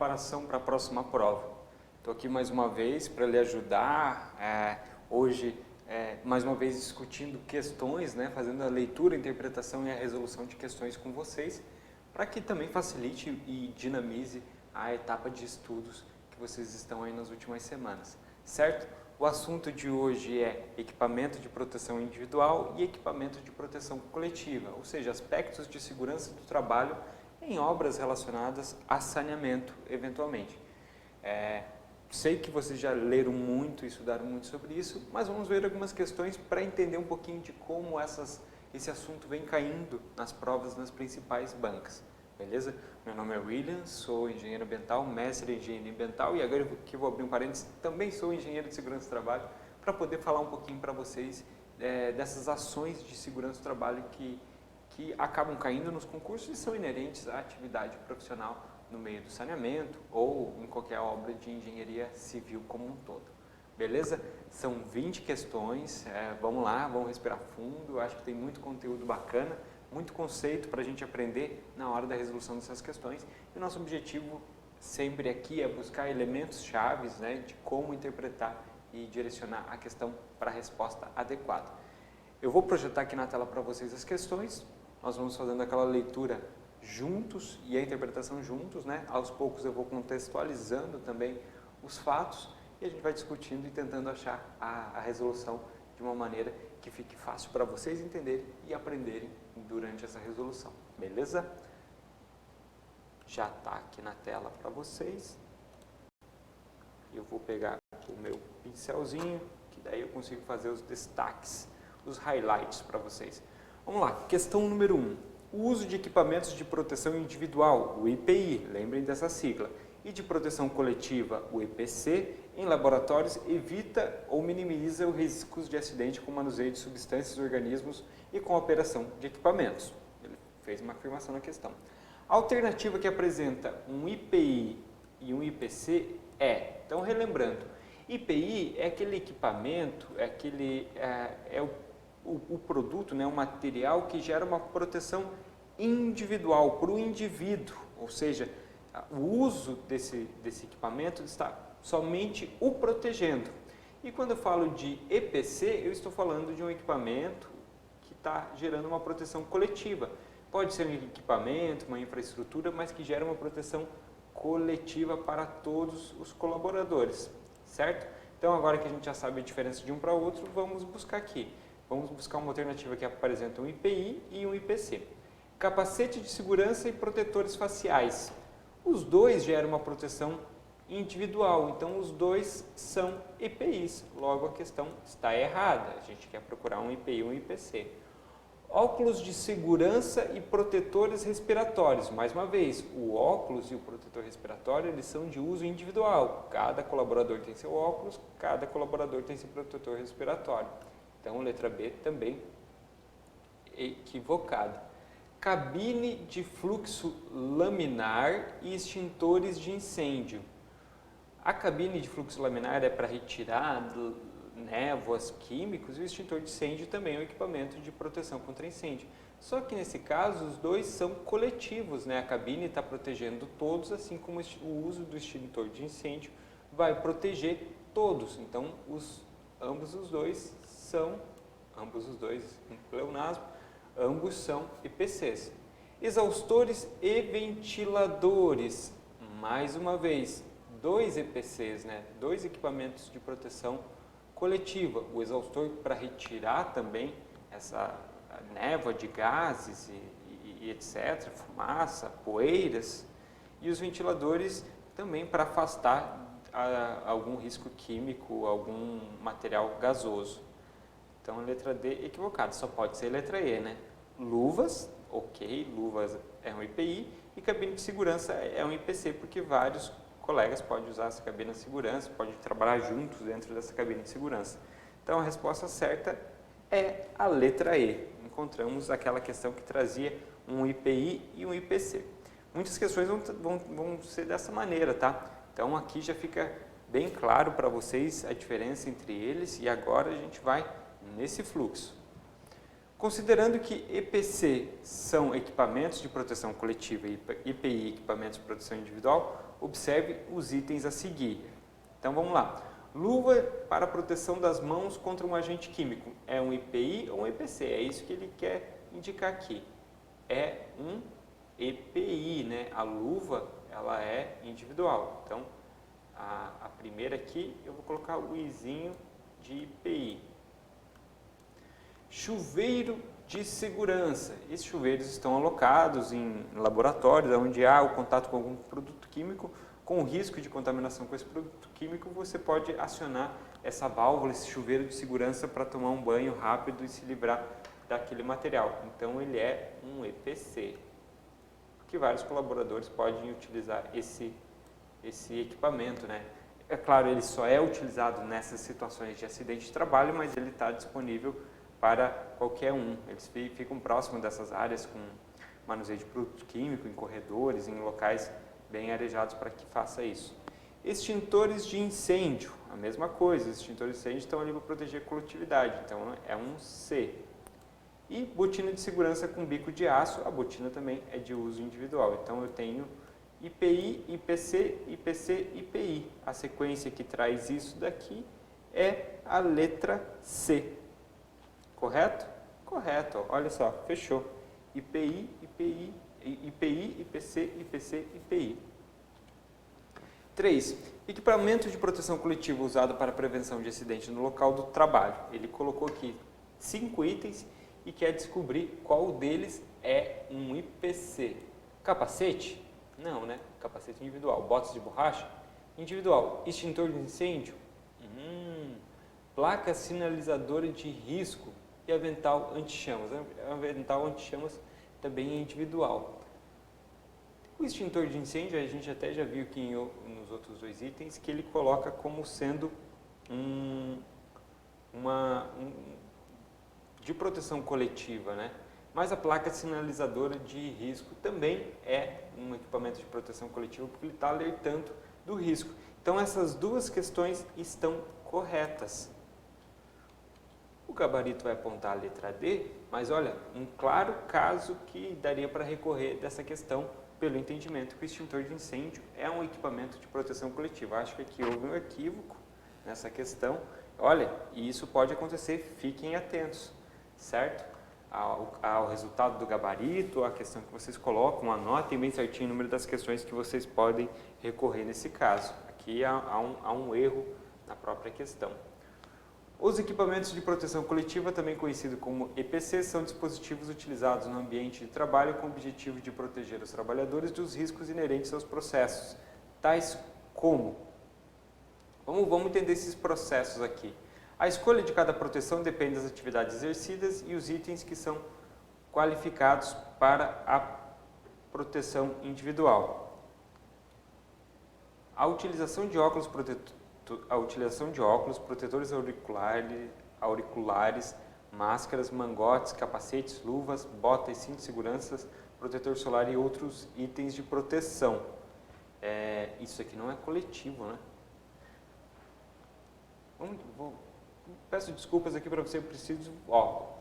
Preparação para a próxima prova. Estou aqui mais uma vez para lhe ajudar, hoje mais uma vez discutindo questões, fazendo a leitura, a interpretação e a resolução de questões com vocês, para que também facilite e dinamize a etapa de estudos que vocês estão aí nas últimas semanas, certo? O assunto de hoje é equipamento de proteção individual e equipamento de proteção coletiva, ou seja, aspectos de segurança do trabalho em obras relacionadas a saneamento, eventualmente. Sei que vocês já leram muito e estudaram muito sobre isso, mas vamos ver algumas questões para entender um pouquinho de como esse assunto vem caindo nas provas nas principais bancas, beleza? Meu nome é William, sou engenheiro ambiental, mestre em engenharia ambiental e agora que vou abrir um parênteses, também sou engenheiro de segurança do trabalho, para poder falar um pouquinho para vocês dessas ações de segurança do trabalho que acabam caindo nos concursos e são inerentes à atividade profissional no meio do saneamento ou em qualquer obra de engenharia civil como um todo. Beleza? São 20 questões, vamos lá, vamos respirar fundo, eu acho que tem muito conteúdo bacana, muito conceito para a gente aprender na hora da resolução dessas questões e o nosso objetivo sempre aqui é buscar elementos chaves de como interpretar e direcionar a questão para a resposta adequada. Eu vou projetar aqui na tela para vocês as questões. Nós vamos fazendo aquela leitura juntos e a interpretação juntos, Aos poucos eu vou contextualizando também os fatos e a gente vai discutindo e tentando achar a resolução de uma maneira que fique fácil para vocês entenderem e aprenderem durante essa resolução, beleza? Já está aqui na tela para vocês. Eu vou pegar o meu pincelzinho, que daí eu consigo fazer os destaques, os highlights para vocês. Vamos lá, questão número 1. O uso de equipamentos de proteção individual, o EPI, lembrem dessa sigla, e de proteção coletiva, o EPC, em laboratórios evita ou minimiza os riscos de acidente com manuseio de substâncias e organismos e com a operação de equipamentos. Ele fez uma afirmação na questão. A alternativa que apresenta um IPI e um IPC então relembrando, IPI é aquele equipamento, é o produto, o material que gera uma proteção individual para o indivíduo, ou seja, o uso desse equipamento está somente o protegendo. E quando eu falo de EPC, eu estou falando de um equipamento que está gerando uma proteção coletiva. Pode ser um equipamento, uma infraestrutura, mas que gera uma proteção coletiva para todos os colaboradores, certo? Então agora que a gente já sabe a diferença de um para o outro, vamos buscar aqui. Vamos buscar uma alternativa que apresenta um IPI e um IPC. Capacete de segurança e protetores faciais. Os dois geram uma proteção individual, então os dois são EPIs. Logo a questão está errada, a gente quer procurar um IPI e um IPC. Óculos de segurança e protetores respiratórios. Mais uma vez, o óculos e o protetor respiratório eles são de uso individual. Cada colaborador tem seu óculos, cada colaborador tem seu protetor respiratório. Então, letra B também equivocada. Cabine de fluxo laminar e extintores de incêndio. A cabine de fluxo laminar é para retirar névoas químicos e o extintor de incêndio também é um equipamento de proteção contra incêndio. Só que nesse caso os dois são coletivos, A cabine está protegendo todos, assim como o uso do extintor de incêndio vai proteger todos. Então, ambos os dois são EPCs. Exaustores e ventiladores, mais uma vez, dois EPCs, Dois equipamentos de proteção coletiva. O exaustor para retirar também essa névoa de gases e etc., fumaça, poeiras, e os ventiladores também para afastar algum risco químico, algum material gasoso. Então, a letra D equivocada, só pode ser letra E, Luvas, ok, luvas é um IPI, e cabine de segurança é um IPC, porque vários colegas podem usar essa cabine de segurança, podem trabalhar juntos dentro dessa cabine de segurança. Então, a resposta certa é a letra E. Encontramos aquela questão que trazia um IPI e um IPC. Muitas questões vão ser dessa maneira, Então, aqui já fica bem claro para vocês a diferença entre eles e agora a gente vai nesse fluxo. Considerando que EPC são equipamentos de proteção coletiva e EPI equipamentos de proteção individual, observe os itens a seguir. Então vamos lá. Luva para proteção das mãos contra um agente químico. É um EPI ou um EPC? É isso que ele quer indicar aqui. É um EPI, né? A luva, ela é individual. Então, a primeira aqui, eu vou colocar o izinho de EPI. Chuveiro de segurança. Esses chuveiros estão alocados em laboratórios onde há o contato com algum produto químico. Com o risco de contaminação com esse produto químico, você pode acionar essa válvula, esse chuveiro de segurança para tomar um banho rápido e se livrar daquele material. Então, ele é um EPC, que vários colaboradores podem utilizar esse equipamento, né? É claro, ele só é utilizado nessas situações de acidente de trabalho, mas ele está disponível para qualquer um. Eles ficam próximos dessas áreas com manuseio de produto químico, em corredores, em locais bem arejados para que faça isso. Extintores de incêndio, a mesma coisa, os extintores de incêndio estão ali para proteger a coletividade, então é um C. E botina de segurança com bico de aço, a botina também é de uso individual, então eu tenho IPI, IPC, IPC, IPI. A sequência que traz isso daqui é a letra C. Correto? Correto, olha só, fechou. IPI, IPI, IPI, IPC, IPC, IPI. 3. Equipamento de proteção coletiva usado para prevenção de acidente no local do trabalho. Ele colocou aqui 5 itens e quer descobrir qual deles é um IPC. Capacete? Não, né? Capacete individual. Botas de borracha? Individual. Extintor de incêndio? Placa sinalizadora de risco e avental anti-chamas. Avental anti-chamas também é individual. O extintor de incêndio, a gente até já viu aqui nos outros 2 itens, que ele coloca como sendo de proteção coletiva, né? Mas a placa sinalizadora de risco também é um equipamento de proteção coletiva, porque ele está alertando do risco. Então, essas 2 questões estão corretas. O gabarito vai apontar a letra D, mas olha, um claro caso que daria para recorrer dessa questão pelo entendimento que o extintor de incêndio é um equipamento de proteção coletiva. Acho que aqui houve um equívoco nessa questão. Olha, e isso pode acontecer, fiquem atentos, certo? Ao resultado do gabarito, a questão que vocês colocam, anotem bem certinho o número das questões que vocês podem recorrer nesse caso. Aqui há um erro na própria questão. Os equipamentos de proteção coletiva, também conhecidos como EPC, são dispositivos utilizados no ambiente de trabalho com o objetivo de proteger os trabalhadores dos riscos inerentes aos processos, tais como... Vamos entender esses processos aqui. A escolha de cada proteção depende das atividades exercidas e os itens que são qualificados para a proteção individual. A utilização de óculos protetores auriculares, máscaras, mangotes, capacetes, luvas, botas, cinto de segurança, protetor solar e outros itens de proteção. Isso aqui não é coletivo, né? Peço desculpas aqui para você, eu preciso...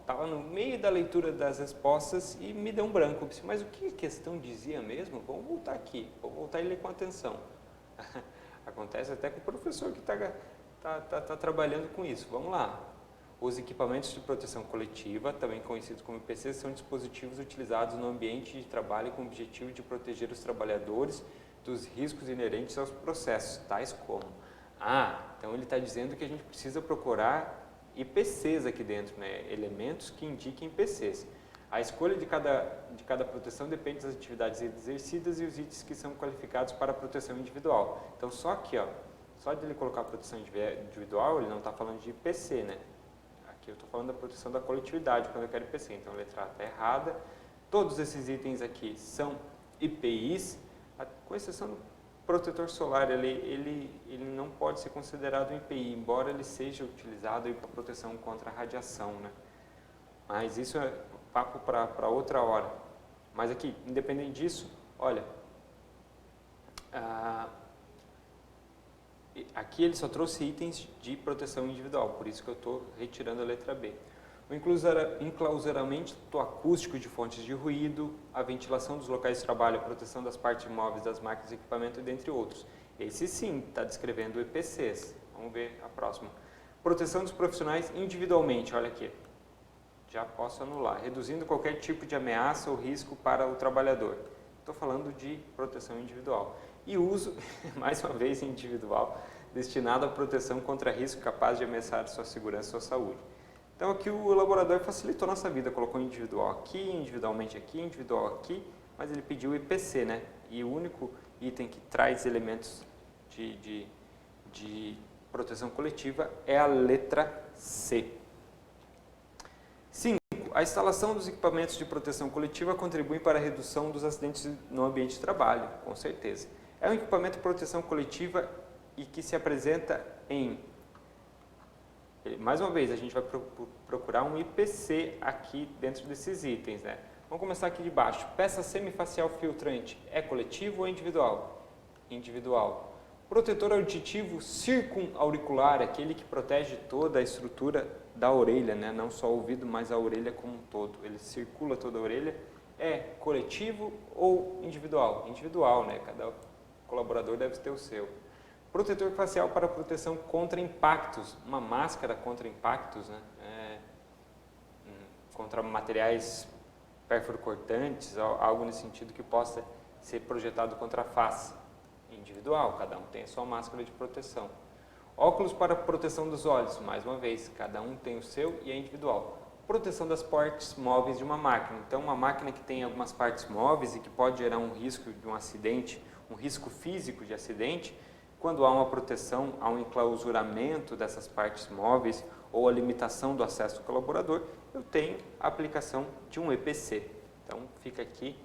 Estava no meio da leitura das respostas e me deu um branco. Mas o que a questão dizia mesmo? Vamos voltar aqui, vou voltar e ler com atenção. Acontece até com o professor que está trabalhando com isso. Vamos lá. Os equipamentos de proteção coletiva, também conhecidos como IPC, são dispositivos utilizados no ambiente de trabalho com o objetivo de proteger os trabalhadores dos riscos inerentes aos processos, tais como... então ele está dizendo que a gente precisa procurar IPCs aqui dentro, né? Elementos que indiquem IPCs. A escolha de cada proteção depende das atividades exercidas e os itens que são qualificados para a proteção individual. Então, só aqui, só de ele colocar a proteção individual, ele não está falando de IPC, né? Aqui eu estou falando da proteção da coletividade, quando eu quero IPC. Então, a letra A está errada. Todos esses itens aqui são IPIs, com exceção do protetor solar, ele não pode ser considerado um IPI, embora ele seja utilizado para proteção contra a radiação, né? Mas isso é papo para outra hora. Mas aqui, independente disso, olha, aqui ele só trouxe itens de proteção individual, por isso que eu estou retirando a letra B. o enclausuramento acústico de fontes de ruído, a ventilação dos locais de trabalho, a proteção das partes móveis das máquinas e equipamento, dentre outros. Esse sim está descrevendo EPCs. Vamos ver a próxima. Proteção dos profissionais individualmente, olha aqui. Já posso anular, reduzindo qualquer tipo de ameaça ou risco para o trabalhador. Estou falando de proteção individual. E uso, mais uma vez, individual, destinado à proteção contra risco capaz de ameaçar sua segurança ou saúde. Então aqui o elaborador facilitou nossa vida, colocou individual aqui, individualmente aqui, individual aqui, mas ele pediu IPC, né? E o único item que traz elementos de proteção coletiva é a letra C. 5. A instalação dos equipamentos de proteção coletiva contribui para a redução dos acidentes no ambiente de trabalho, com certeza. É um equipamento de proteção coletiva e que se apresenta em... Mais uma vez, a gente vai procurar um IPC aqui dentro desses itens, né? Vamos começar aqui de baixo. Peça semifacial filtrante, é coletivo ou individual? Individual. Protetor auditivo circunauricular, aquele que protege toda a estrutura da orelha, né? Não só o ouvido, mas a orelha como um todo. Ele circula toda a orelha. É coletivo ou individual? Individual, né? Cada colaborador deve ter o seu. Protetor facial para proteção contra impactos, uma máscara contra impactos, né? Contra materiais perfuro-cortantes, algo nesse sentido que possa ser projetado contra a face. Individual, cada um tem a sua máscara de proteção. Óculos para proteção dos olhos, mais uma vez, cada um tem o seu e é individual. Proteção das partes móveis de uma máquina. Então, uma máquina que tem algumas partes móveis e que pode gerar um risco de um acidente, um risco físico de acidente, quando há uma proteção, há um enclausuramento dessas partes móveis ou a limitação do acesso do colaborador, eu tenho a aplicação de um EPC. Então, fica aqui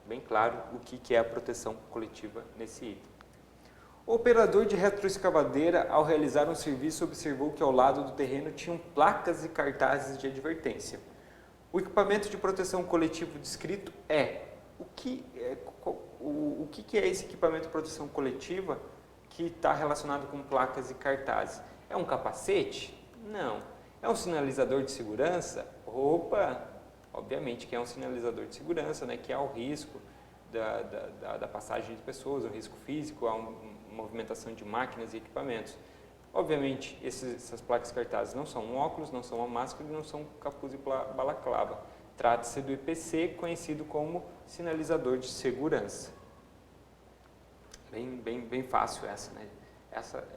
bem claro o que é a proteção coletiva nesse item. O operador de retroescavadeira, ao realizar um serviço, observou que ao lado do terreno tinham placas e cartazes de advertência. O equipamento de proteção coletivo descrito é... O que é esse equipamento de proteção coletiva que está relacionado com placas e cartazes? É um capacete? Não. É um sinalizador de segurança? Opa! Obviamente que é um sinalizador de segurança, né, que há o risco da passagem de pessoas, o risco físico, há uma movimentação de máquinas e equipamentos. Obviamente, essas placas cartazes não são um óculos, não são uma máscara e não são capuz e balaclava. Trata-se do IPC, conhecido como sinalizador de segurança. Bem fácil essa, né?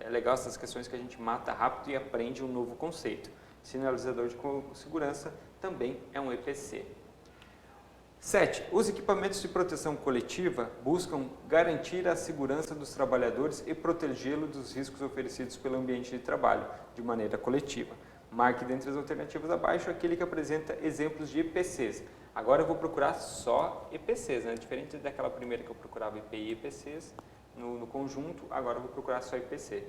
É legal essas questões que a gente mata rápido e aprende um novo conceito. Sinalizador de segurança também é um EPC. 7. Os equipamentos de proteção coletiva buscam garantir a segurança dos trabalhadores e protegê-los dos riscos oferecidos pelo ambiente de trabalho, de maneira coletiva. Marque dentre as alternativas abaixo aquele que apresenta exemplos de EPCs. Agora eu vou procurar só EPCs, né? Diferente daquela primeira que eu procurava EPI e EPCs no conjunto, agora eu vou procurar só EPC.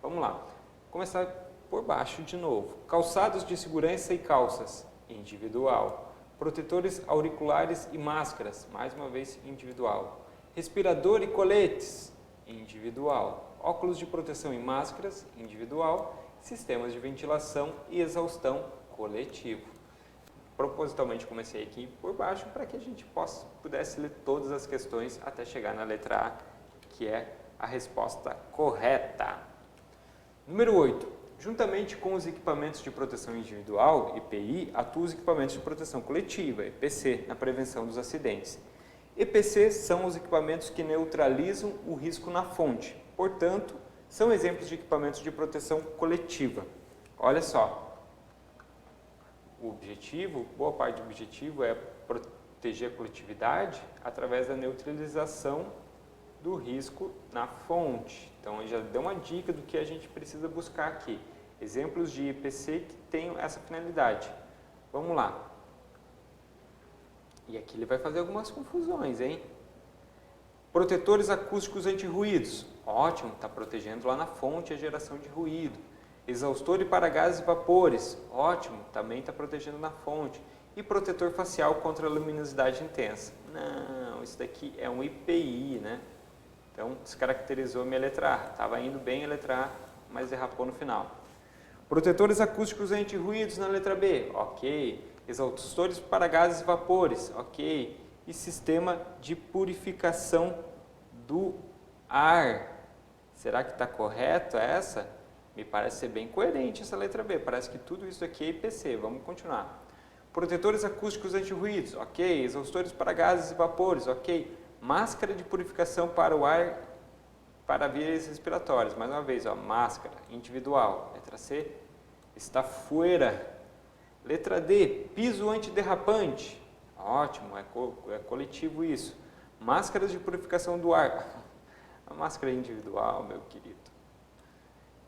Vamos lá. Vou começar por baixo de novo. Calçados de segurança e calças, individual. Protetores auriculares e máscaras, mais uma vez individual. Respirador e coletes, individual. Óculos de proteção e máscaras, individual. Sistemas de ventilação e exaustão, coletivo. Propositalmente comecei aqui por baixo para que a gente pudesse ler todas as questões até chegar na letra A, que é a resposta correta. Número 8. Juntamente com os equipamentos de proteção individual, EPI, atuam os equipamentos de proteção coletiva, EPC, na prevenção dos acidentes. EPC são os equipamentos que neutralizam o risco na fonte, portanto, são exemplos de equipamentos de proteção coletiva. Olha só, o objetivo, boa parte do objetivo é proteger a coletividade através da neutralização do risco na fonte. Então, eu já dei uma dica do que a gente precisa buscar aqui. Exemplos de IPC que tenham essa finalidade. Vamos lá. E aqui ele vai fazer algumas confusões, hein? Protetores acústicos anti-ruídos. Ótimo, está protegendo lá na fonte a geração de ruído. Exaustor e para gases e vapores. Ótimo, também está protegendo na fonte. E protetor facial contra a luminosidade intensa. Não, isso daqui é um IPI, né? Então, descaracterizou a minha letra A. Estava indo bem a letra A, mas derrapou no final. Protetores acústicos anti-ruídos na letra B, ok. Exaustores para gases e vapores, ok. E sistema de purificação do ar. Será que está correto essa? Me parece ser bem coerente essa letra B. Parece que tudo isso aqui é IPC. Vamos continuar. Protetores acústicos anti-ruídos, ok. Exaustores para gases e vapores, ok. Máscara de purificação para o ar para vias respiratórias. Mais uma vez, ó, máscara individual. Letra C, está fora. Letra D, piso antiderrapante. Ótimo, é coletivo isso. Máscaras de purificação do ar. A máscara é individual, meu querido.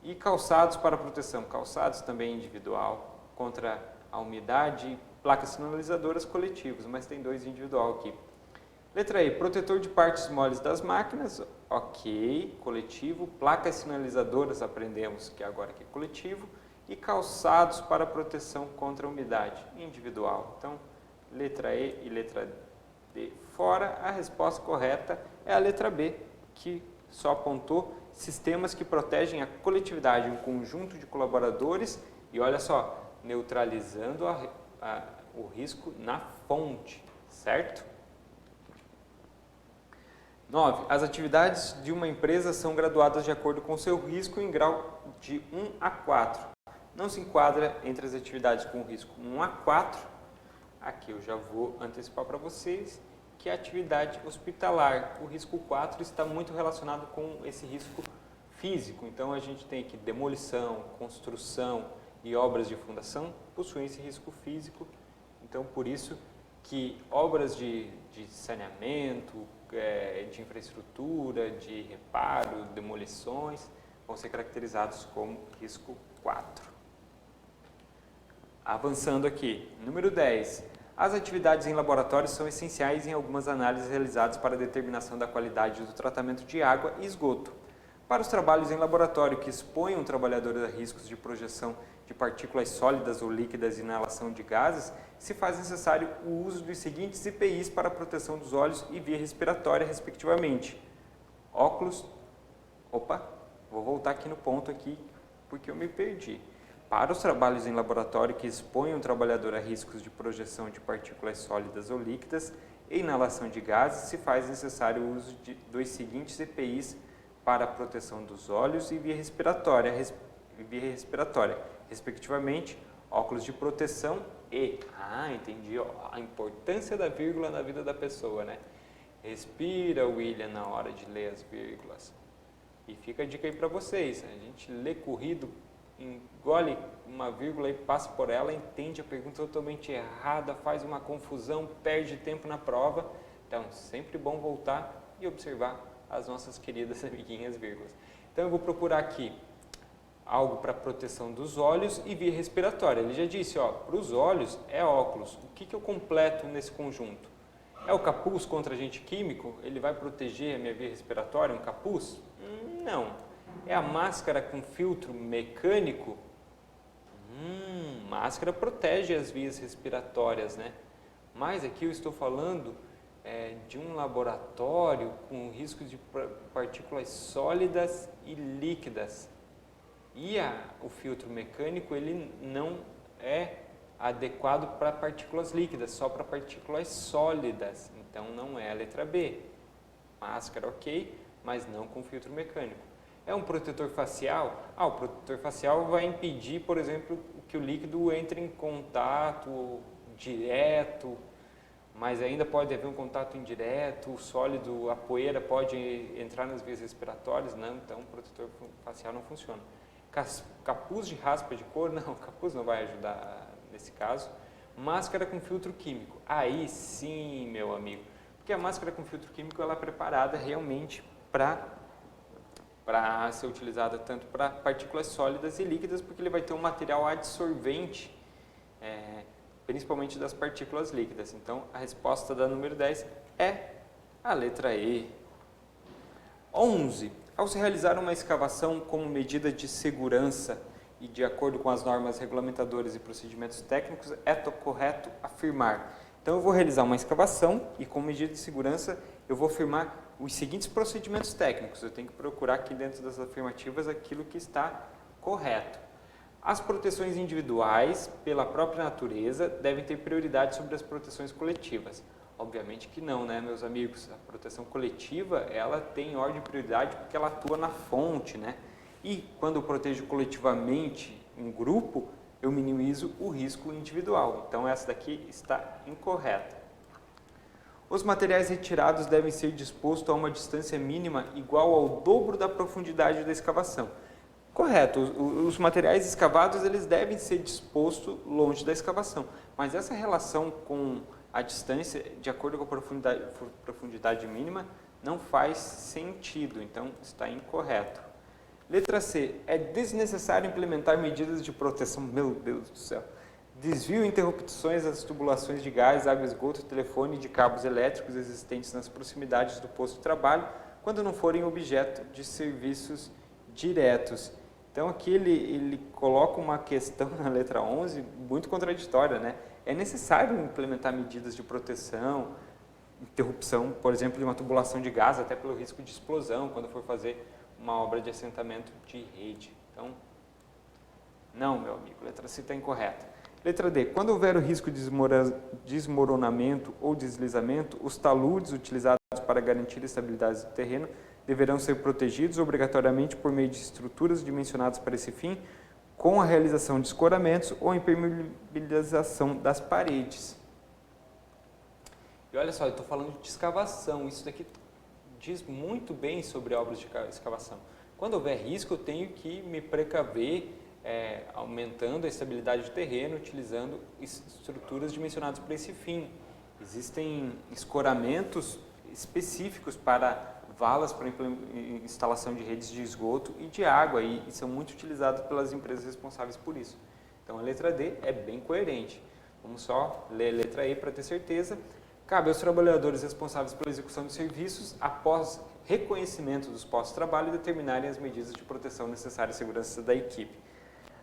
E calçados para proteção. Calçados também individual, contra a umidade. Placas sinalizadoras coletivos, mas tem 2 individual aqui. Letra E, protetor de partes moles das máquinas. Ok, coletivo. Placas sinalizadoras, aprendemos que agora aqui é coletivo. E calçados para proteção contra a umidade, individual. Então, letra E e letra D fora. A resposta correta é a letra B, que só apontou sistemas que protegem a coletividade, um conjunto de colaboradores e, olha só, neutralizando o risco na fonte, certo? 9. As atividades de uma empresa são graduadas de acordo com seu risco em grau de 1 a 4. Não se enquadra entre as atividades com risco 1 a 4. Aqui eu já vou antecipar para vocês que é a atividade hospitalar. O risco 4 está muito relacionado com esse risco físico. Então, a gente tem aqui demolição, construção e obras de fundação possuem esse risco físico. Então, por isso que obras de saneamento, de infraestrutura, de reparo, demolições, vão ser caracterizados como risco 4. Avançando aqui, número 10. As atividades em laboratório são essenciais em algumas análises realizadas para a determinação da qualidade do tratamento de água e esgoto. Para os trabalhos em laboratório que exponham trabalhadores a riscos de projeção de partículas sólidas ou líquidas e inalação de gases, se faz necessário o uso dos seguintes EPIs para a proteção dos olhos e via respiratória, respectivamente. Óculos... Opa, vou voltar aqui no ponto aqui, porque eu me perdi. Para os trabalhos em laboratório que exponham o trabalhador a riscos de projeção de partículas sólidas ou líquidas e inalação de gases, se faz necessário o uso dos seguintes EPIs para a proteção dos olhos e via respiratória, respectivamente, óculos de proteção e... entendi, ó, a importância da vírgula na vida da pessoa, né? Respira, William, na hora de ler as vírgulas. E fica a dica aí para vocês, a gente lê corrido, engole uma vírgula e passa por ela, entende a pergunta totalmente errada, faz uma confusão, perde tempo na prova. Então, sempre bom voltar e observar as nossas queridas amiguinhas vírgulas. Então, eu vou procurar aqui algo para proteção dos olhos e via respiratória. Ele já disse, ó, para os olhos é óculos. O que eu completo nesse conjunto? É o capuz contra agente químico? Ele vai proteger a minha via respiratória, um capuz? Não. É a máscara com filtro mecânico? Máscara protege as vias respiratórias, né? Mas aqui eu estou falando de um laboratório com risco de partículas sólidas e líquidas. E o filtro mecânico ele não é adequado para partículas líquidas, só para partículas sólidas. Então não é a letra B. Máscara ok, mas não com filtro mecânico. É um protetor facial? O protetor facial vai impedir, por exemplo, que o líquido entre em contato direto, mas ainda pode haver um contato indireto, o sólido, a poeira pode entrar nas vias respiratórias, não, então o protetor facial não funciona. Capuz de raspa de cor? Não, capuz não vai ajudar nesse caso. Máscara com filtro químico? Aí sim, meu amigo, porque a máscara com filtro químico ela é preparada realmente para ser utilizada tanto para partículas sólidas e líquidas, porque ele vai ter um material adsorvente, principalmente das partículas líquidas. Então, a resposta da número 10 é a letra E. 11. Ao se realizar uma escavação como medida de segurança e de acordo com as normas regulamentadoras e procedimentos técnicos, é correto afirmar. Então, eu vou realizar uma escavação e, como medida de segurança, eu vou afirmar os seguintes procedimentos técnicos. Eu tenho que procurar aqui dentro das afirmativas aquilo que está correto. As proteções individuais, pela própria natureza, devem ter prioridade sobre as proteções coletivas. Obviamente que não, né, meus amigos? A proteção coletiva, ela tem ordem de prioridade porque ela atua na fonte, né? E quando eu protejo coletivamente um grupo, eu minimizo o risco individual. Então, essa daqui está incorreta. Os materiais retirados devem ser dispostos a uma distância mínima igual ao dobro da profundidade da escavação. Correto, os materiais escavados eles devem ser dispostos longe da escavação, mas essa relação com a distância, de acordo com a profundidade mínima, não faz sentido, então está incorreto. Letra C, é desnecessário implementar medidas de proteção, meu Deus do céu, desvio e interrupções das tubulações de gás, água, esgoto, telefone e de cabos elétricos existentes nas proximidades do posto de trabalho, quando não forem objeto de serviços diretos. Então aqui ele coloca uma questão na letra 11 muito contraditória, né? É necessário implementar medidas de proteção, interrupção, por exemplo, de uma tubulação de gás, até pelo risco de explosão, quando for fazer uma obra de assentamento de rede. Então, não, meu amigo, letra C está incorreta. Letra D, quando houver o risco de desmoronamento ou deslizamento, os taludes utilizados para garantir a estabilidade do terreno deverão ser protegidos obrigatoriamente por meio de estruturas dimensionadas para esse fim, com a realização de escoramentos ou impermeabilização das paredes. E olha só, eu estou falando de escavação, isso daqui diz muito bem sobre obras de escavação. Quando houver risco, eu tenho que me precaver, aumentando a estabilidade do terreno, utilizando estruturas dimensionadas para esse fim. Existem escoramentos específicos para valas para instalação de redes de esgoto e de água e são muito utilizados pelas empresas responsáveis por isso. Então a letra D é bem coerente. Vamos só ler a letra E para ter certeza. Cabe aos trabalhadores responsáveis pela execução de serviços, após reconhecimento dos postos de trabalho, determinarem as medidas de proteção necessárias à segurança da equipe.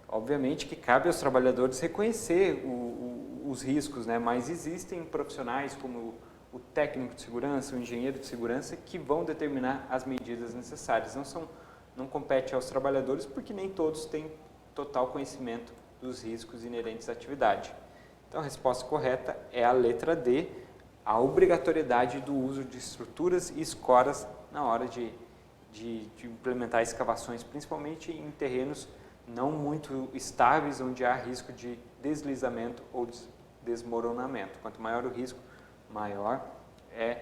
Obviamente que cabe aos trabalhadores reconhecer os riscos, né? Mas existem profissionais como o técnico de segurança, o engenheiro de segurança, que vão determinar as medidas necessárias. Não compete aos trabalhadores, porque nem todos têm total conhecimento dos riscos inerentes à atividade. Então, a resposta correta é a letra D, a obrigatoriedade do uso de estruturas e escoras na hora de implementar escavações, principalmente em terrenos não muito estáveis, onde há risco de deslizamento ou desmoronamento. Quanto maior o risco, maior é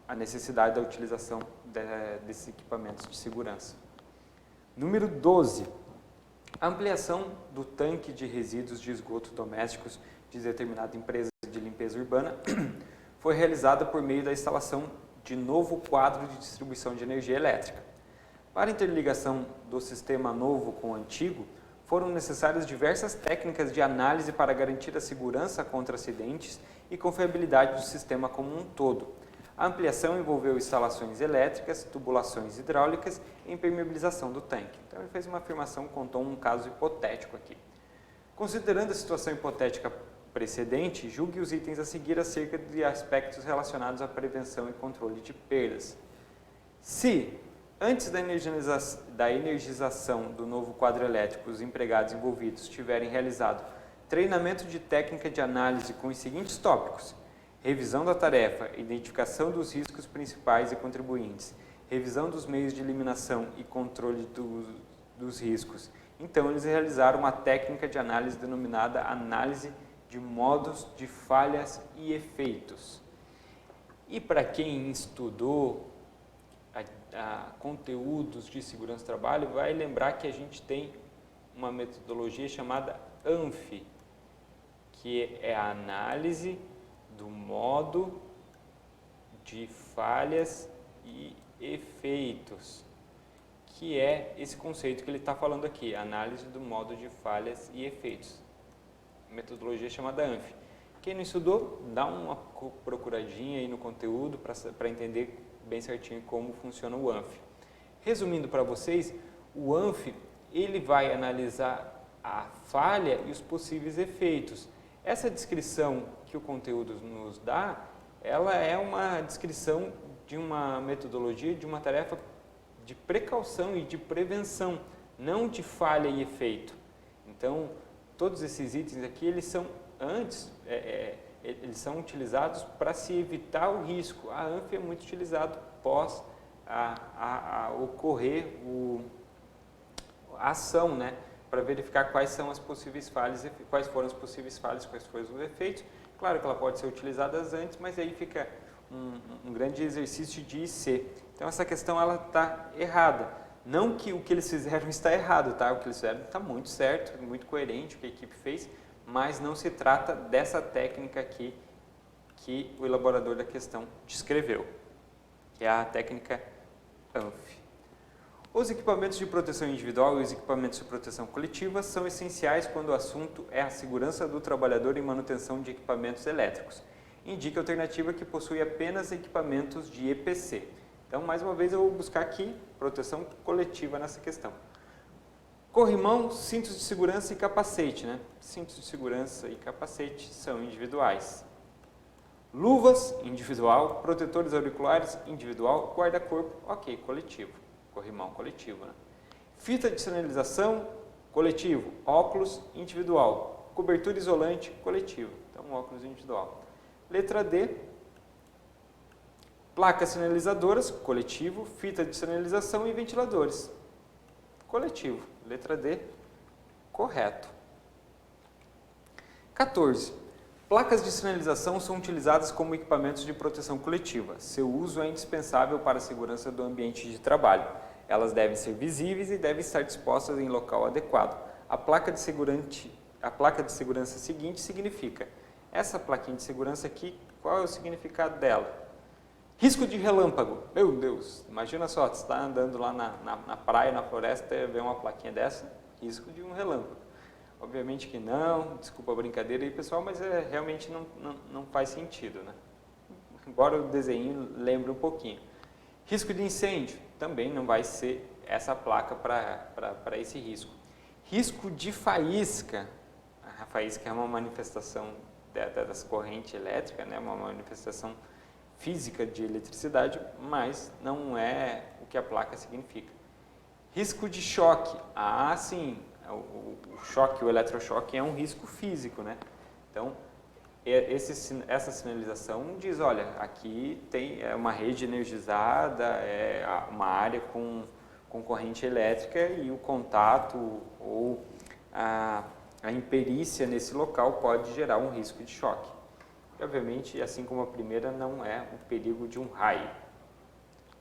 a necessidade da utilização desses equipamentos de segurança. Número 12. A ampliação do tanque de resíduos de esgoto domésticos de determinada empresa de limpeza urbana foi realizada por meio da instalação de novo quadro de distribuição de energia elétrica. Para a interligação do sistema novo com o antigo, foram necessárias diversas técnicas de análise para garantir a segurança contra acidentes e confiabilidade do sistema como um todo. A ampliação envolveu instalações elétricas, tubulações hidráulicas e impermeabilização do tanque. Então ele fez uma afirmação, contou um caso hipotético aqui. Considerando a situação hipotética precedente, julgue os itens a seguir acerca de aspectos relacionados à prevenção e controle de perdas. Se, antes da energização do novo quadro elétrico, os empregados envolvidos tiverem realizado treinamento de técnica de análise com os seguintes tópicos: revisão da tarefa, identificação dos riscos principais e contribuintes, revisão dos meios de eliminação e controle dos riscos. Então, eles realizaram uma técnica de análise denominada análise de modos de falhas e efeitos. E para quem estudou conteúdos de segurança do trabalho, vai lembrar que a gente tem uma metodologia chamada ANFI, que é a análise do modo de falhas e efeitos, que é esse conceito que ele está falando aqui, análise do modo de falhas e efeitos. Metodologia chamada ANFI. Quem não estudou, dá uma procuradinha aí no conteúdo para entender bem certinho como funciona o ANFI. Resumindo para vocês, o ANFI ele vai analisar a falha e os possíveis efeitos. Essa descrição que o conteúdo nos dá, ela é uma descrição de uma metodologia, de uma tarefa de precaução e de prevenção, não de falha e efeito. Então, todos esses itens aqui, eles são eles são utilizados para se evitar o risco. A ANFI é muito utilizado pós ocorrer a ação, né? Para verificar quais são as possíveis falhas, quais foram as possíveis falhas, quais foram os efeitos. Claro que ela pode ser utilizada antes, mas aí fica um grande exercício de IC. Então essa questão ela está errada. Não que o que eles fizeram está errado, tá? O que eles fizeram está muito certo, muito coerente o que a equipe fez, mas não se trata dessa técnica aqui que o elaborador da questão descreveu, que é a técnica ANFI. Os equipamentos de proteção individual e os equipamentos de proteção coletiva são essenciais quando o assunto é a segurança do trabalhador e manutenção de equipamentos elétricos. Indique a alternativa que possui apenas equipamentos de EPC. Então, mais uma vez, eu vou buscar aqui proteção coletiva nessa questão. Corrimão, cintos de segurança e capacete, né? Cintos de segurança e capacete são individuais. Luvas, individual. Protetores auriculares, individual. Guarda-corpo, ok, coletivo. Corrimão, coletivo, né? Fita de sinalização, coletivo. Óculos, individual. Cobertura isolante, coletivo. Então, óculos individual. Letra D. Placas sinalizadoras, coletivo. Fita de sinalização e ventiladores, coletivo. Letra D, correto. 14. Placas de sinalização são utilizadas como equipamentos de proteção coletiva. Seu uso é indispensável para a segurança do ambiente de trabalho. Elas devem ser visíveis e devem estar dispostas em local adequado. A placa de segurança seguinte significa: essa plaquinha de segurança aqui, qual é o significado dela? Risco de relâmpago. Meu Deus, imagina só, você está andando lá na praia, na floresta, e vê uma plaquinha dessa, risco de um relâmpago. Obviamente que não, desculpa a brincadeira aí, pessoal, mas realmente não faz sentido, né? Embora o desenho lembre um pouquinho. Risco de incêndio, também não vai ser essa placa para esse risco. Risco de faísca. A faísca é uma manifestação das correntes elétricas, né? Uma manifestação física de eletricidade, mas não é o que a placa significa. Risco de choque. Ah, sim, o choque, o eletrochoque é um risco físico, né? Então, essa sinalização diz, olha, aqui tem uma rede energizada, é uma área com corrente elétrica e o contato ou a imperícia nesse local pode gerar um risco de choque. E, obviamente, assim como a primeira, não é o perigo de um raio.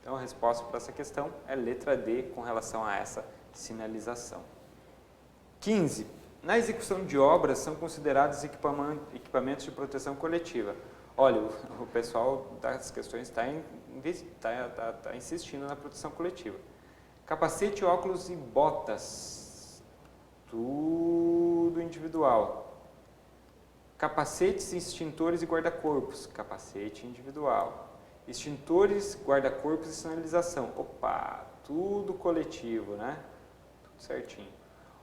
Então, a resposta para essa questão é letra D com relação a essa sinalização. 15. Na execução de obras, são considerados equipamentos de proteção coletiva. Olha, o pessoal das questões está insistindo na proteção coletiva. Capacete, óculos e botas. Tudo individual. Capacetes, extintores e guarda-corpos, capacete individual. Extintores, guarda-corpos e sinalização. Opa, tudo coletivo, né? Tudo certinho.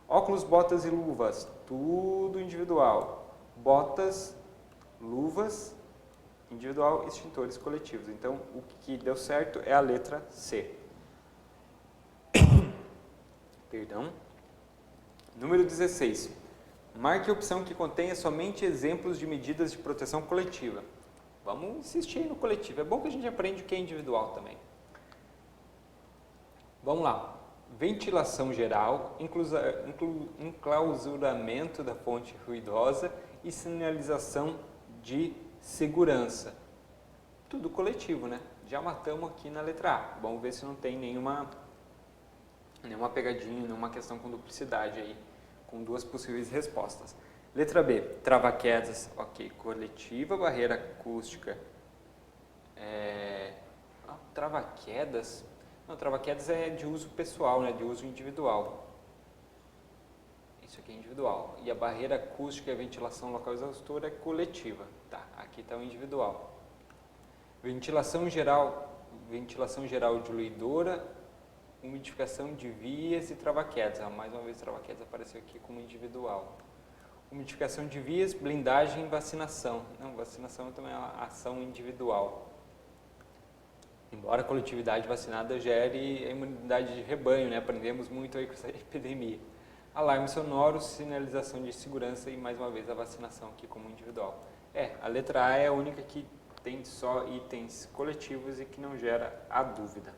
Óculos, botas e luvas, tudo individual. Botas, luvas, individual, extintores coletivos. Então, o que deu certo é a letra C. Perdão. Número 16. Marque a opção que contenha somente exemplos de medidas de proteção coletiva. Vamos insistir no coletivo. É bom que a gente aprende o que é individual também. Vamos lá. Ventilação geral, enclausuramento da fonte ruidosa e sinalização de segurança. Tudo coletivo, né? Já matamos aqui na letra A. Vamos ver se não tem nenhuma pegadinha, nenhuma questão com duplicidade aí, com duas possíveis respostas. Letra B, trava-quedas, ok, coletiva, barreira acústica. Trava-quedas? Não, trava-quedas é de uso pessoal, né, de uso individual. Isso aqui é individual. E a barreira acústica e a ventilação local exaustora é coletiva. Tá, aqui está o individual. Ventilação geral diluidora, umidificação de vias e trava-quedas. Mais uma vez, trava-quedas apareceu aqui como individual. Umidificação de vias, blindagem e vacinação. Não, vacinação também é uma ação individual. embora a coletividade vacinada gere a imunidade de rebanho, né? Aprendemos muito aí com essa epidemia. Alarme sonoro, sinalização de segurança e, mais uma vez, a vacinação aqui como individual. A letra A é a única que tem só itens coletivos e que não gera a dúvida.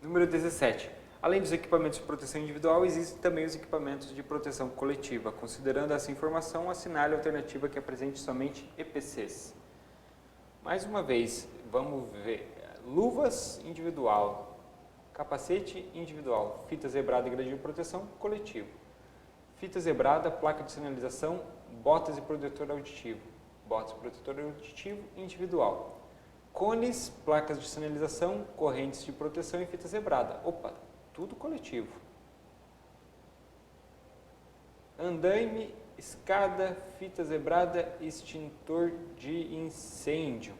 Número 17. Além dos equipamentos de proteção individual, existem também os equipamentos de proteção coletiva. Considerando essa informação, assinale a alternativa que apresente somente EPCs. Mais uma vez, vamos ver. Luvas individual, capacete individual, fita zebrada e gradil de proteção coletivo. Fita zebrada, placa de sinalização, botas e protetor auditivo. Botas e protetor auditivo individual. Cones, placas de sinalização, correntes de proteção e fita zebrada. Opa, tudo coletivo. Andaime, escada, fita zebrada, extintor de incêndio.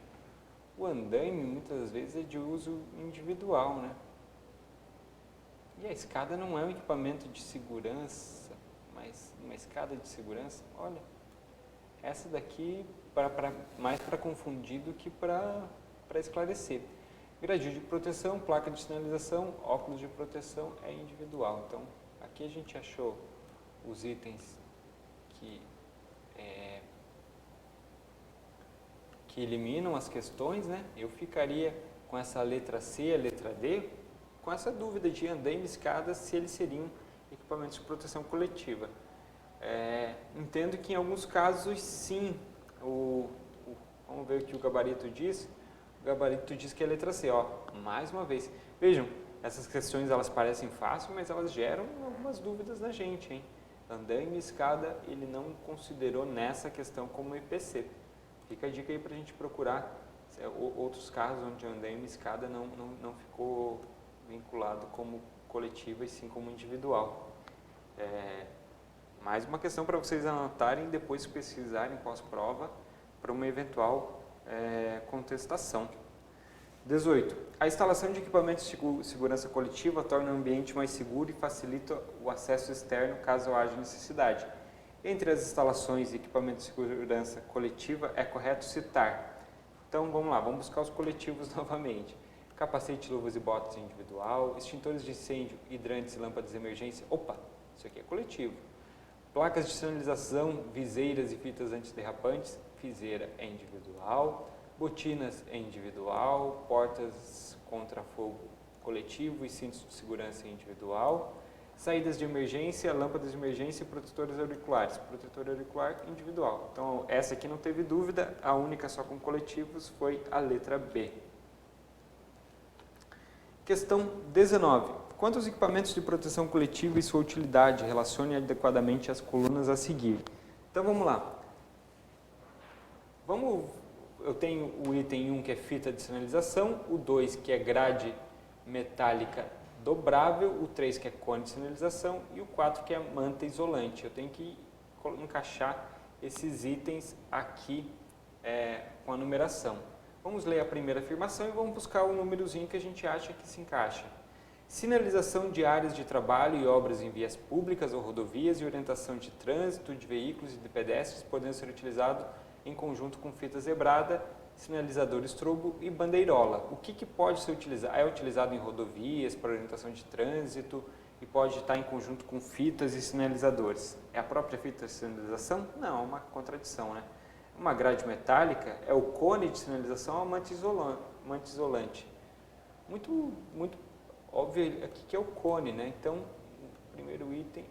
O andaime muitas vezes é de uso individual, né? E a escada não é um equipamento de segurança, mas uma escada de segurança, olha, essa daqui mais para confundir do que para esclarecer. Gradil de proteção, placa de sinalização, óculos de proteção é individual. Então, aqui a gente achou os itens que eliminam as questões, né? Eu ficaria com essa letra C, a letra D, com essa dúvida de andaime e escada, se eles seriam equipamentos de proteção coletiva. Entendo que em alguns casos sim, vamos ver o que o gabarito diz. O gabarito diz que é a letra C, ó, mais uma vez. Vejam, essas questões elas parecem fáceis, mas elas geram algumas dúvidas na gente, hein? Andaime e escada ele não considerou nessa questão como EPC. Fica a dica aí para a gente procurar outros casos onde andaime e escada não ficou vinculado como coletiva e sim como individual. Mais uma questão para vocês anotarem e depois pesquisarem pós-prova para uma eventual contestação. 18. A instalação de equipamentos de segurança coletiva torna o ambiente mais seguro e facilita o acesso externo caso haja necessidade. Entre as instalações e equipamentos de segurança coletiva é correto citar. Então vamos lá, vamos buscar os coletivos novamente. Capacete, luvas e botas individual, extintores de incêndio, hidrantes e lâmpadas de emergência. Opa, isso aqui é coletivo. Placas de sinalização, viseiras e fitas antiderrapantes, viseira é individual. Botinas é individual, portas contra fogo coletivo e cintos de segurança é individual. Saídas de emergência, lâmpadas de emergência e protetores auriculares. Protetor auricular individual. Então, essa aqui não teve dúvida, a única só com coletivos foi a letra B. Questão 19. Quanto aos equipamentos de proteção coletiva e sua utilidade, relacione adequadamente as colunas a seguir. Então, vamos lá. Eu tenho o item 1 que é fita de sinalização, o 2 que é grade metálica dobrável, o 3 que é cone de sinalização e o 4 que é manta isolante. Eu tenho que encaixar esses itens aqui com a numeração. Vamos ler a primeira afirmação e vamos buscar o númerozinho que a gente acha que se encaixa. Sinalização de áreas de trabalho e obras em vias públicas ou rodovias e orientação de trânsito de veículos e de pedestres podendo ser utilizado em conjunto com fita zebrada, sinalizador estrobo e bandeirola. O que pode ser utilizado? É utilizado em rodovias, para orientação de trânsito e pode estar em conjunto com fitas e sinalizadores. É a própria fita de sinalização? Não, é uma contradição, né? Uma grade metálica é o cone de sinalização a manta isolante. Muito óbvio aqui que é o cone, né? Então, o primeiro item,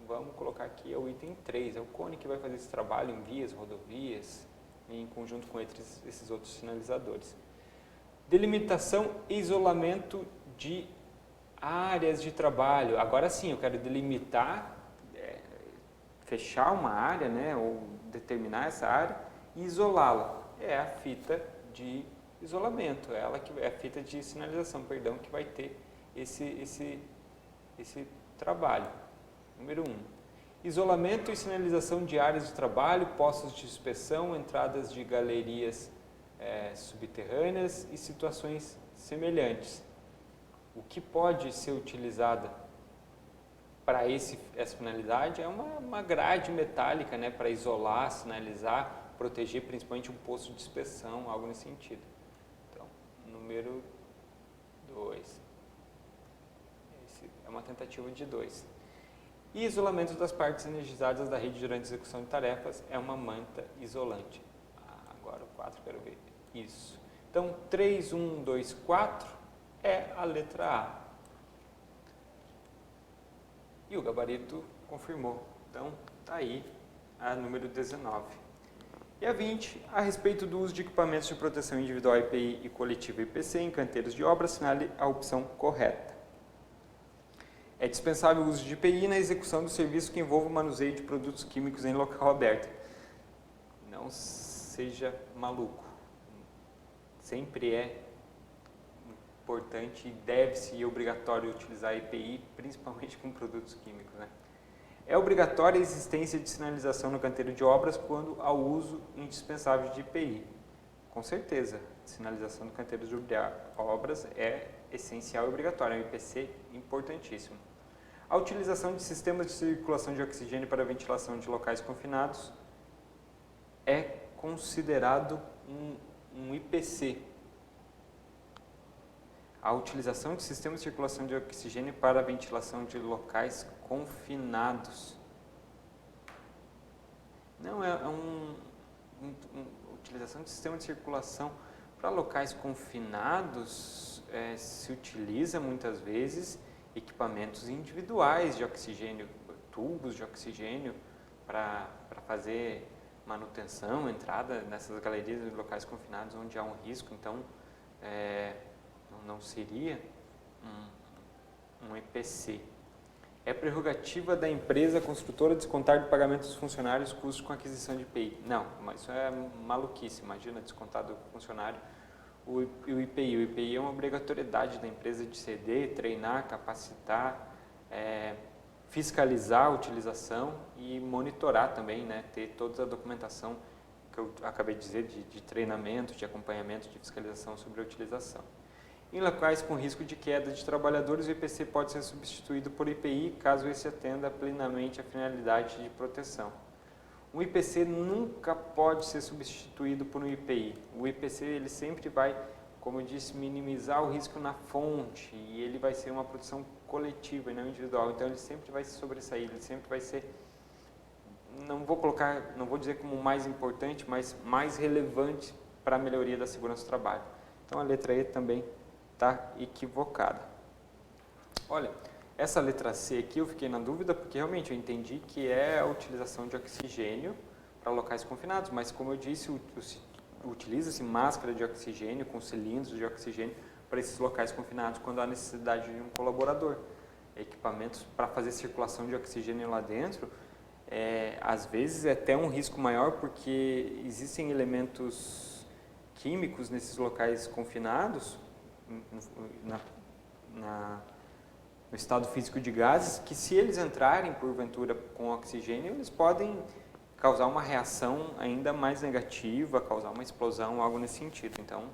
vamos colocar aqui, é o item 3. É o cone que vai fazer esse trabalho em vias, rodovias, em conjunto com esses outros sinalizadores. Delimitação e isolamento de áreas de trabalho. Agora sim, eu quero delimitar, fechar uma área, né, ou determinar essa área e isolá-la. É a fita de isolamento, ela que é a fita de sinalização, perdão, que vai ter esse trabalho. Número 1. Isolamento e sinalização de áreas de trabalho, postos de inspeção, entradas de galerias subterrâneas e situações semelhantes. O que pode ser utilizada para essa finalidade é uma grade metálica, né, para isolar, sinalizar, proteger principalmente um posto de inspeção, algo nesse sentido. Então, número 2. Esse é uma tentativa de 2. E isolamento das partes energizadas da rede durante a execução de tarefas é uma manta isolante. Agora o 4, quero ver. Isso. Então, 3, 1, 2, 4 é a letra A. E o gabarito confirmou. Então, está aí a número 19. E a 20, a respeito do uso de equipamentos de proteção individual EPI e coletiva IPC em canteiros de obra, assinale a opção correta. É dispensável o uso de EPI na execução do serviço que envolva o manuseio de produtos químicos em local aberto. Não seja maluco. Sempre é importante e deve-se e obrigatório utilizar EPI, principalmente com produtos químicos, né? É obrigatória a existência de sinalização no canteiro de obras quando há o uso indispensável de EPI. Com certeza, sinalização no canteiro de obras é essencial e obrigatória, é um IPC importantíssimo. A utilização de sistemas de circulação de oxigênio para ventilação de locais confinados é considerado um IPC. A utilização de sistemas de circulação de oxigênio para a ventilação de locais confinados. Não, utilização de sistema de circulação para locais confinados se utiliza muitas vezes equipamentos individuais de oxigênio, tubos de oxigênio para fazer manutenção, entrada nessas galerias de locais confinados onde há um risco, então não seria um EPC. É prerrogativa da empresa construtora descontar do pagamento dos funcionários custos com aquisição de EPI. Não, mas isso é maluquice. Imagina descontar do funcionário o IPI. O IPI é uma obrigatoriedade da empresa de ceder, treinar, capacitar, fiscalizar a utilização e monitorar também, né? Ter toda a documentação que eu acabei de dizer de treinamento, de acompanhamento, de fiscalização sobre a utilização. Em locais com risco de queda de trabalhadores, o IPC pode ser substituído por IPI caso esse atenda plenamente à finalidade de proteção. O IPC nunca pode ser substituído por um IPI. O IPC ele sempre vai, como eu disse, minimizar o risco na fonte e ele vai ser uma produção coletiva e não individual. Então ele sempre vai se sobressair, ele sempre vai ser, não vou dizer como mais importante, mas mais relevante para a melhoria da segurança do trabalho. Então a letra E também está equivocada. Olha, essa letra C aqui eu fiquei na dúvida porque realmente eu entendi que é a utilização de oxigênio para locais confinados, mas como eu disse, utiliza-se máscara de oxigênio com cilindros de oxigênio para esses locais confinados quando há necessidade de um colaborador. Equipamentos para fazer circulação de oxigênio lá dentro, às vezes é até um risco maior porque existem elementos químicos nesses locais confinados, no estado físico de gases, que se eles entrarem porventura com oxigênio, eles podem causar uma reação ainda mais negativa, causar uma explosão, algo nesse sentido. Então,